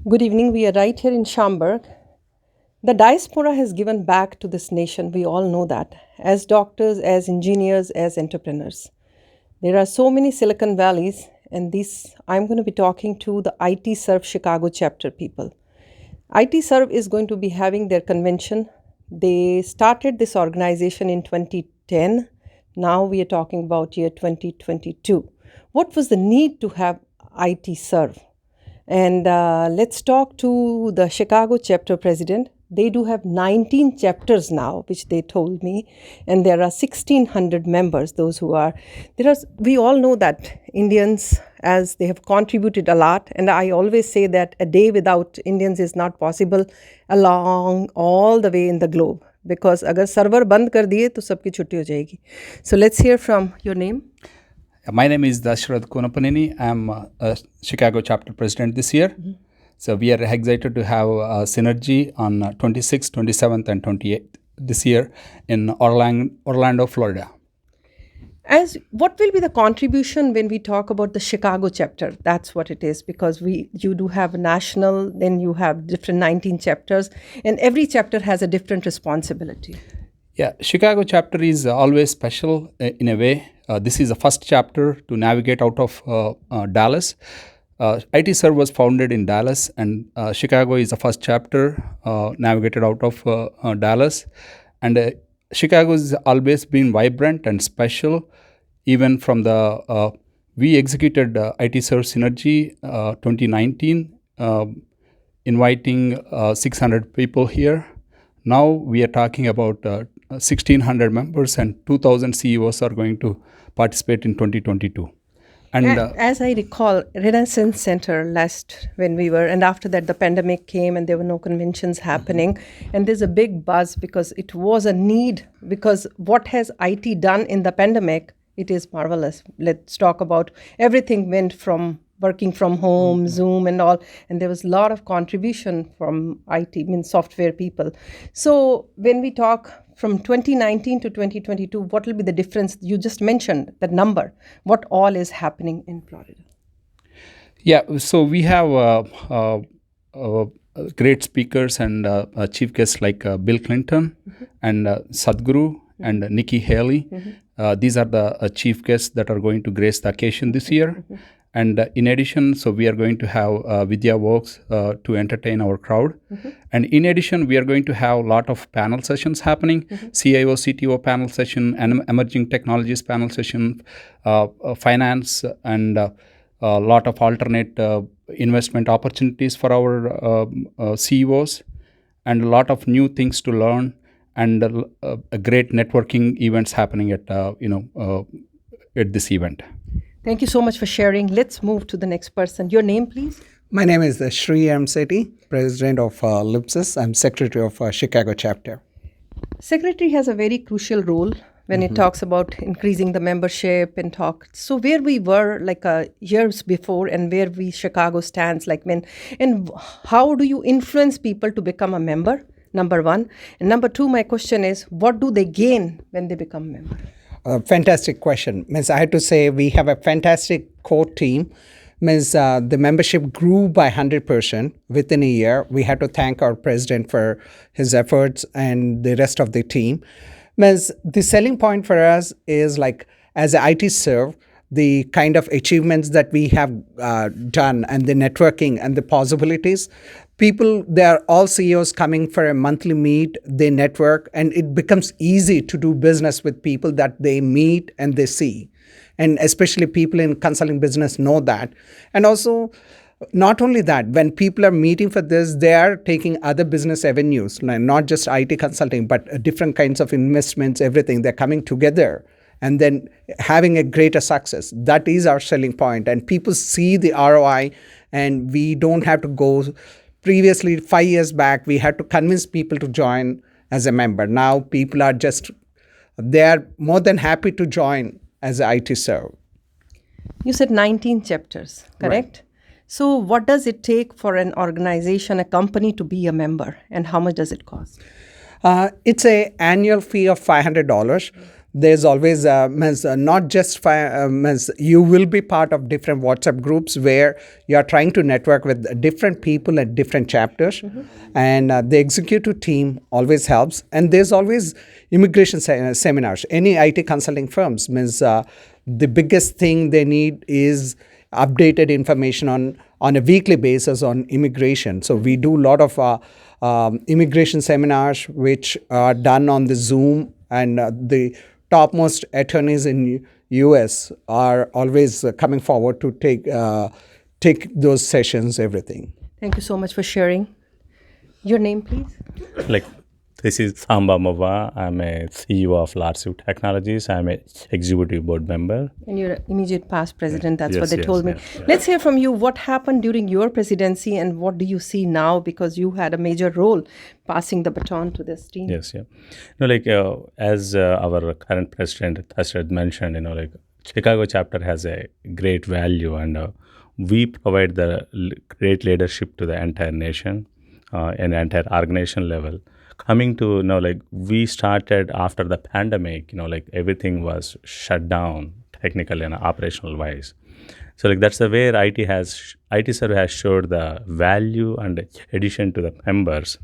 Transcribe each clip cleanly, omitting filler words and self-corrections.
Good evening. We are right here in Schaumburg. The diaspora has given back to this nation. We all know that. As doctors, as engineers, as entrepreneurs. There are so many Silicon Valleys, and this I'm going to be talking to the ITServe Chicago chapter people. ITServe is going to be having their convention. They started this organization in 2010. Now we are talking about year 2022. What was the need to have ITServe? And let's talk to the Chicago chapter president. They do have 19 chapters now, which they told me, and there are 1,600 members. We all know that Indians, as they have contributed a lot, and I always say that a day without Indians is not possible along all the way in the globe. Because अगर server बंद कर दिए तो सबकी छुट्टी हो जाएगी. So let's hear from your name. My name is Dasharat Konapaneni. I'm a Chicago chapter president this year. Mm-hmm. So we are excited to have Synergy on 26th, 27th, and 28th this year in Orlando, Florida. As what will be the contribution when we talk about the Chicago chapter? That's what it is, because you do have a national, then you have different 19 chapters, and every chapter has a different responsibility. Yeah, Chicago chapter is always special in a way. This is the first chapter to navigate out of Dallas. ITServe was founded in Dallas, and Chicago is the first chapter navigated out of Dallas. And Chicago has always been vibrant and special. Even from the we executed ITServe Synergy 2019, inviting 600 people here. Now we are talking about 1,600 members, and 2,000 CEOs are going to participate in 2022. And as I recall, Renaissance Center and after that the pandemic came and there were no conventions happening. And there's a big buzz because it was a need, because what has IT done in the pandemic? It is marvelous. Let's talk about everything went from working from home, Zoom and all. And there was a lot of contribution from IT, software people. So when we talk from 2019 to 2022, what will be the difference? You just mentioned the number. What all is happening in Florida? Yeah, so we have great speakers and chief guests like Bill Clinton and Sadhguru and Nikki Haley. These are the chief guests that are going to grace the occasion this year. And in addition, so we are going to have Vidya Works to entertain our crowd. And in addition, we are going to have a lot of panel sessions happening, CIO, CTO panel session, and emerging technologies panel session, finance, and a lot of alternate investment opportunities for our CEOs, and a lot of new things to learn, and a great networking events happening at this event. Thank you so much for sharing. Let's move to the next person. Your name, please? My name is Sri M. Sethi, President of LIPSIS. I'm Secretary of Chicago Chapter. Secretary has a very crucial role when it talks about increasing the membership and talk. So where we were years before and where Chicago stands, and how do you influence people to become a member? Number one. And number two, my question is, what do they gain when they become a member? Fantastic question. I have to say we have a fantastic core team. The membership grew by 100% within a year. We had to thank our president for his efforts and the rest of the team. The selling point for us is as ITServe, the kind of achievements that we have done and the networking and the possibilities. People, they are all CEOs coming for a monthly meet, they network, and it becomes easy to do business with people that they meet and they see. And especially people in consulting business know that. And also, not only that, when people are meeting for this, they are taking other business avenues, not just IT consulting, but different kinds of investments, everything. They're coming together and then having a greater success. That is our selling point. And people see the ROI, and we don't have to go. Previously, 5 years back, we had to convince people to join as a member. Now, people are they're more than happy to join as ITServe. You said 19 chapters, correct? Right. So what does it take for an organization, a company to be a member, and how much does it cost? It's an annual fee of $500. there's always not just you will be part of different WhatsApp groups where you are trying to network with different people at different chapters, and the executive team always helps. And there's always immigration seminars. Any IT consulting firms the biggest thing they need is updated information on a weekly basis on immigration. So we do a lot of immigration seminars which are done on the Zoom, and the topmost attorneys in US are always coming forward to take those sessions, everything. Thank you so much for sharing. Your name, please? Like, this is Samba Mova. I'm a CEO of Larsiv Technologies. I'm a executive board member. And you're immediate past president. That's Yes, what they yes, told me. yes, yes. Let's hear from you. What happened during your presidency, and what do you see now? Because you had a major role passing the baton to this team. Yes, yeah. As our current president Tashrad mentioned, Chicago chapter has a great value, and we provide the great leadership to the entire nation and entire organization level. Coming to we started after the pandemic. Everything was shut down technically and operational wise. So that's the where ITServe has showed the value and addition to the members.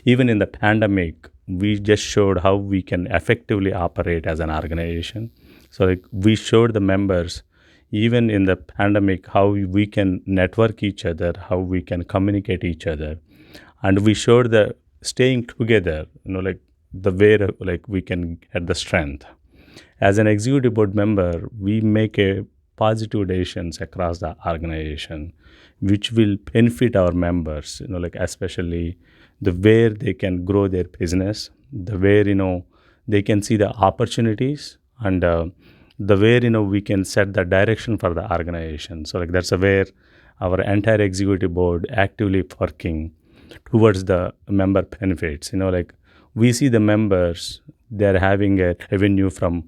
Even in the pandemic, we just showed how we can effectively operate as an organization. So we showed the members, even in the pandemic, how we can network each other, how we can communicate each other, and we showed the staying together. The way we can get the strength. As an executive board member, we make a positive decisions across the organization, which will benefit our members. Especially the where they can grow their business, the where they can see the opportunities, and the where we can set the direction for the organization. So that's where our entire executive board actively working towards the member benefits. We see the members, they're having a revenue from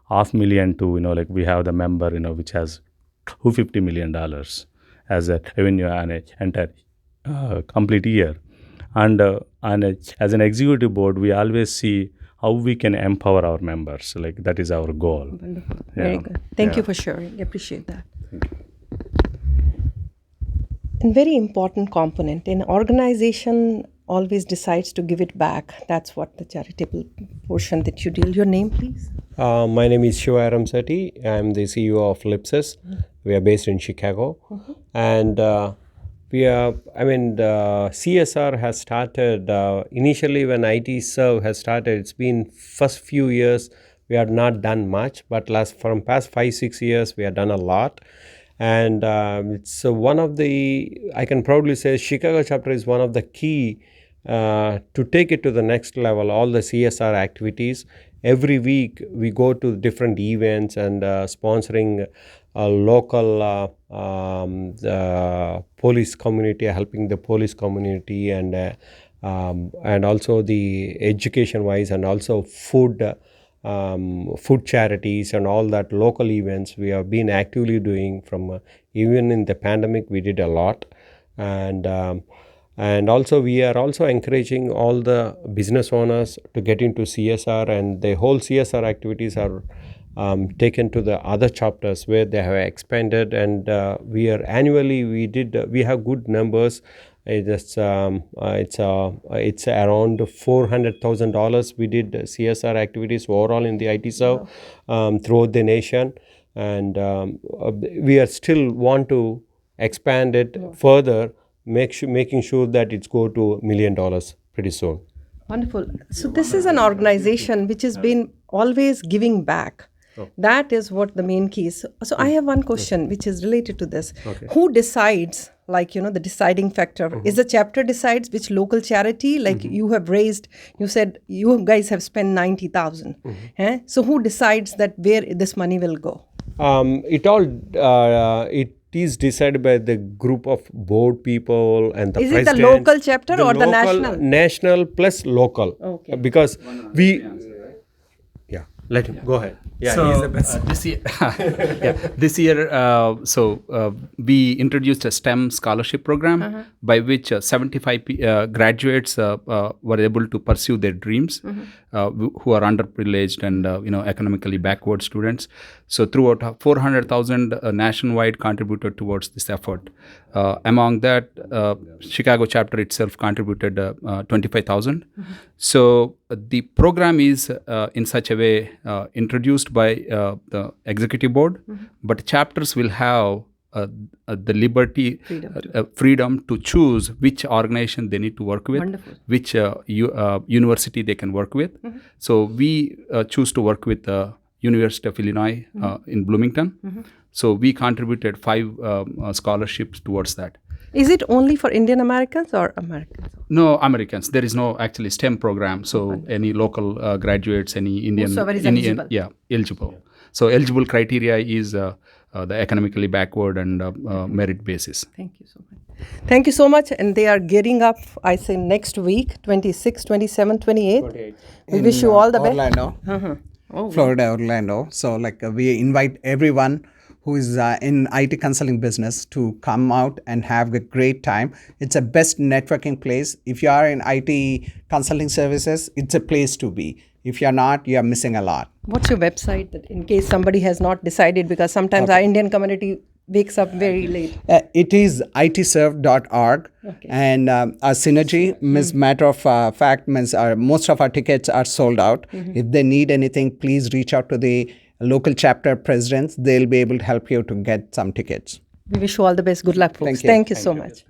$500,000 to we have the member which has $250 million as a revenue on an entire complete year. And as an executive board, we always see how we can empower our members. That is our goal. Wonderful. Very good. Thank you for sharing. I appreciate that. And very important component, an organization always decides to give it back. That's what the charitable portion that you deal. Your name, please? My name is Shiva Ramsati. I'm the CEO of Lipsis. We are based in Chicago. And the CSR has started, initially when ITServe has started, it's been first few years, we have not done much, but from past 5-6 years, we have done a lot. And it's one of the, I can proudly say, Chicago chapter is one of the key to take it to the next level, all the CSR activities. Every week we go to different events and sponsoring local police community, helping the police community, and also the education wise, and also food charities and all that local events we have been actively doing from even in the pandemic we did a lot. And also we are also encouraging all the business owners to get into CSR, and the whole CSR activities are taken to the other chapters where they have expanded, and we are annually we have good numbers. It's around $400,000 we did CSR activities overall in the ITServe throughout the nation, and we are still want to expand it further, making sure that it's go to $1 million pretty soon. Wonderful. So this is an organization which has been always giving back. That is what the main key is. So I have one question which is related to this. Who decides, the deciding factor? Is the chapter decides which local charity, you have raised, you said you guys have spent 90,000. So who decides that where this money will go? It is decided by the group of board people and the Is president. it the local chapter or the national? National plus local. Okay. Because we... Yeah, let him go ahead. Yeah, So he's the best. this year, we introduced a STEM scholarship program by which 75 graduates were able to pursue their dreams. who are underprivileged and economically backward students. So throughout 400,000 nationwide contributed towards this effort. Among that, Chicago chapter itself contributed 25,000. So the program is in such a way introduced by the executive board, but chapters will have the liberty, freedom to choose which organization they need to work with, Wonderful. which university they can work with. So we choose to work with the University of Illinois in Bloomington. So we contributed 5 scholarships towards that. Is it only for Indian Americans or Americans? No, Americans. There is no actually STEM program. So any local graduates, any Indian, Whosoever is Indian, eligible. yeah, eligible. So eligible criteria is the economically backward and merit basis. Thank you so much. Thank you so much. And they are gearing up, I say, next week, 26, 27, 28. We wish you all the best. Orlando, Florida, Orlando. So we invite everyone who is in IT consulting business to come out and have a great time. It's a best networking place. If you are in IT consulting services, it's a place to be. If you're not, you're missing a lot. What's your website, that in case somebody has not decided, because sometimes our Indian community wakes up very late. It is ITServe.org. And our synergy, matter of fact, most of our tickets are sold out. If they need anything, please reach out to the local chapter presidents. They'll be able to help you to get some tickets. We wish you all the best. Good luck, folks. Thank you. Thank you so much.